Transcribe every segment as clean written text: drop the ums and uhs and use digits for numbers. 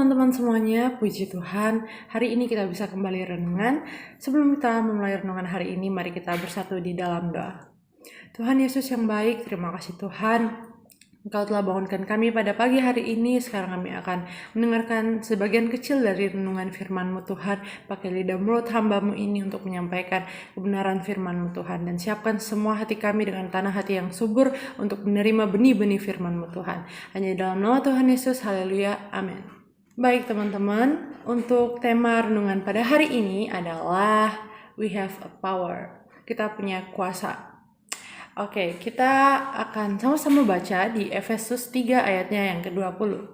teman-teman semuanya, puji Tuhan. Hari ini kita bisa kembali renungan. Sebelum kita memulai renungan hari ini, mari kita bersatu di dalam doa. Tuhan Yesus yang baik, terima kasih Tuhan. Engkau telah bangunkan kami pada pagi hari ini. Sekarang kami akan mendengarkan sebagian kecil dari renungan firman-Mu Tuhan. Pakai lidah mulut hamba-Mu ini untuk menyampaikan kebenaran firman-Mu Tuhan. Dan siapkan semua hati kami dengan tanah hati yang subur untuk menerima benih-benih firman-Mu Tuhan. Hanya dalam nama Tuhan Yesus, haleluya, amin. Baik teman-teman, untuk tema renungan pada hari ini adalah We have a power. Kita punya kuasa. Oke, kita akan sama-sama baca di Efesus 3 ayatnya yang ke-20.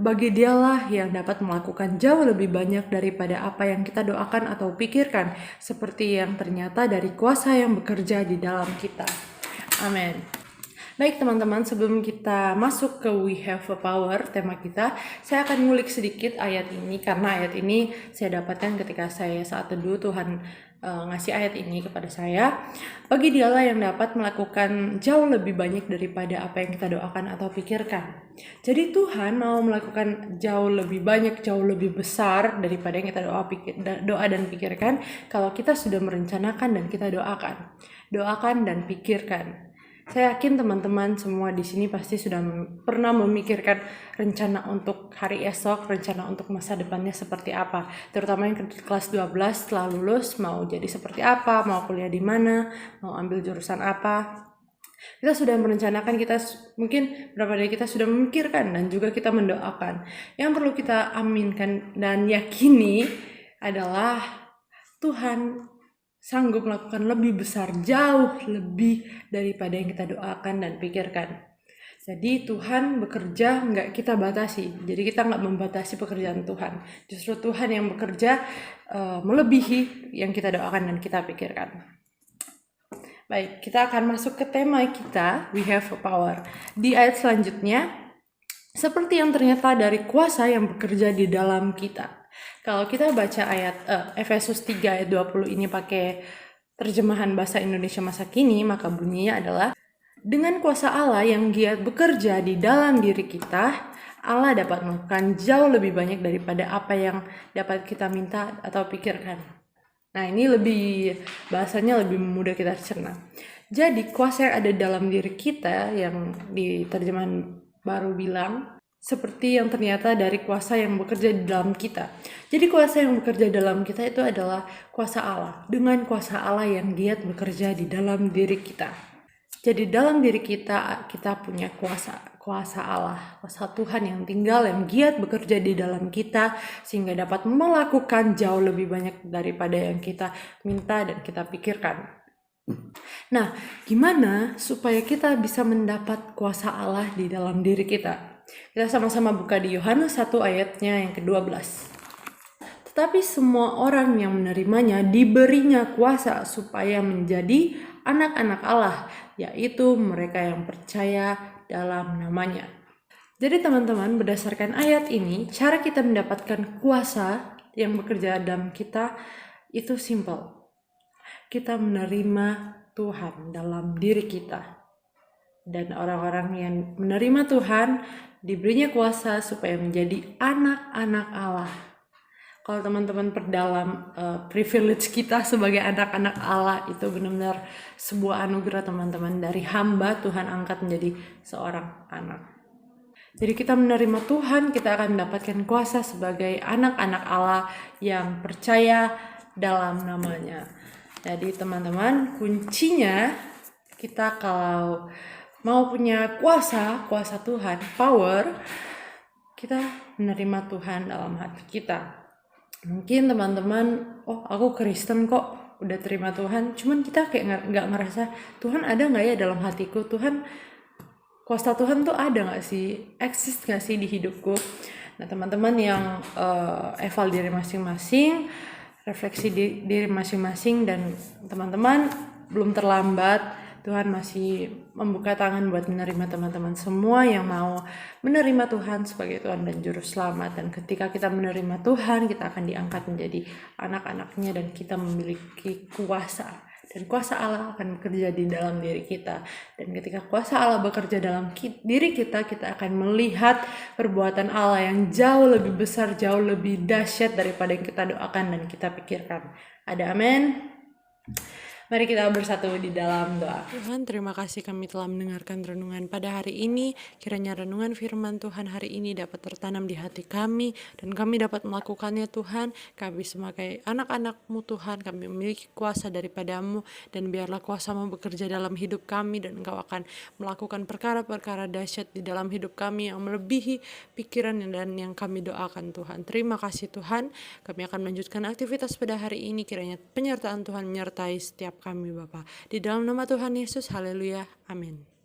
Bagi Dialah yang dapat melakukan jauh lebih banyak daripada apa yang kita doakan atau pikirkan, seperti yang ternyata dari kuasa yang bekerja di dalam kita. Amin. Baik teman-teman, sebelum kita masuk ke We Have a Power, tema kita, saya akan ngulik sedikit ayat ini, karena ayat ini saya dapatkan ketika saya saat teduh. Tuhan ngasih ayat ini kepada saya. Bagi Dialah yang dapat melakukan jauh lebih banyak daripada apa yang kita doakan atau pikirkan. Jadi Tuhan mau melakukan jauh lebih banyak, jauh lebih besar daripada yang kita doa dan pikirkan, kalau kita sudah merencanakan dan kita doakan dan pikirkan. Saya yakin teman-teman semua di sini pasti sudah pernah memikirkan rencana untuk hari esok, rencana untuk masa depannya seperti apa. Terutama yang kelas 12 setelah lulus mau jadi seperti apa, mau kuliah di mana, mau ambil jurusan apa. Kita sudah merencanakan, mungkin beberapa dari kita sudah memikirkan dan juga kita mendoakan. Yang perlu kita aminkan dan yakini adalah Tuhan sanggup melakukan lebih besar, jauh lebih daripada yang kita doakan dan pikirkan. Jadi Tuhan bekerja nggak kita batasi. Jadi kita nggak membatasi pekerjaan Tuhan. Justru Tuhan yang bekerja melebihi yang kita doakan dan kita pikirkan. Baik, kita akan masuk ke tema kita, We Have a Power. Di ayat selanjutnya, seperti yang ternyata dari kuasa yang bekerja di dalam kita. Kalau kita baca ayat Efesus 3 ayat 20 ini pakai terjemahan bahasa Indonesia masa kini, maka bunyinya adalah, dengan kuasa Allah yang giat bekerja di dalam diri kita, Allah dapat melakukan jauh lebih banyak daripada apa yang dapat kita minta atau pikirkan. Nah, ini bahasanya lebih mudah kita cerna. Jadi kuasa yang ada dalam diri kita, yang di terjemahan baru bilang, seperti yang ternyata dari kuasa yang bekerja di dalam kita. Jadi kuasa yang bekerja dalam kita itu adalah kuasa Allah. Dengan kuasa Allah yang giat bekerja di dalam diri kita. Jadi dalam diri kita punya kuasa Allah, kuasa Tuhan yang tinggal, yang giat bekerja di dalam kita, sehingga dapat melakukan jauh lebih banyak daripada yang kita minta dan kita pikirkan. Nah, gimana supaya kita bisa mendapat kuasa Allah di dalam diri kita? Kita sama-sama buka di Yohanes 1 ayatnya yang ke-12. Tetapi semua orang yang menerimanya diberinya kuasa supaya menjadi anak-anak Allah, yaitu mereka yang percaya dalam namanya. Jadi teman-teman, berdasarkan ayat ini, cara kita mendapatkan kuasa yang bekerja dalam kita itu simple. Kita menerima Tuhan dalam diri kita. Dan orang-orang yang menerima Tuhan diberinya kuasa supaya menjadi anak-anak Allah. Kalau teman-teman perdalam privilege kita sebagai anak-anak Allah, itu benar-benar sebuah anugerah teman-teman. Dari hamba Tuhan angkat menjadi seorang anak. Jadi kita menerima Tuhan, kita akan mendapatkan kuasa sebagai anak-anak Allah yang percaya dalam namanya. Jadi teman-teman, kuncinya kita kalau mau punya kuasa Tuhan, power, kita menerima Tuhan dalam hati kita. Mungkin teman-teman, aku Kristen kok, udah terima Tuhan, cuman kita kayak nggak ngerasa Tuhan ada nggak ya dalam hatiku, kuasa Tuhan tuh ada nggak sih, eksis nggak sih di hidupku. Nah teman-teman yang eval diri masing-masing, refleksi diri masing-masing, dan teman-teman belum terlambat. Tuhan masih membuka tangan buat menerima teman-teman semua yang mau menerima Tuhan sebagai Tuhan dan Juru Selamat. Dan ketika kita menerima Tuhan, kita akan diangkat menjadi anak-anaknya dan kita memiliki kuasa dan kuasa Allah akan bekerja di dalam diri kita. Dan ketika kuasa Allah bekerja dalam diri kita, kita akan melihat perbuatan Allah yang jauh lebih besar, jauh lebih dahsyat daripada yang kita doakan dan kita pikirkan. Ada amin? Mari kita bersatu di dalam doa. Tuhan, terima kasih kami telah mendengarkan renungan pada hari ini. Kiranya renungan firman Tuhan hari ini dapat tertanam di hati kami, dan kami dapat melakukannya Tuhan. Kami sebagai anak-anak-Mu Tuhan, kami memiliki kuasa daripada-Mu, dan biarlah kuasa-Mu bekerja dalam hidup kami, dan Engkau akan melakukan perkara-perkara dahsyat di dalam hidup kami yang melebihi pikiran dan yang kami doakan Tuhan. Terima kasih Tuhan. Kami akan melanjutkan aktivitas pada hari ini. Kiranya penyertaan Tuhan menyertai setiap kami Bapa. Di dalam nama Tuhan Yesus, haleluya, amin.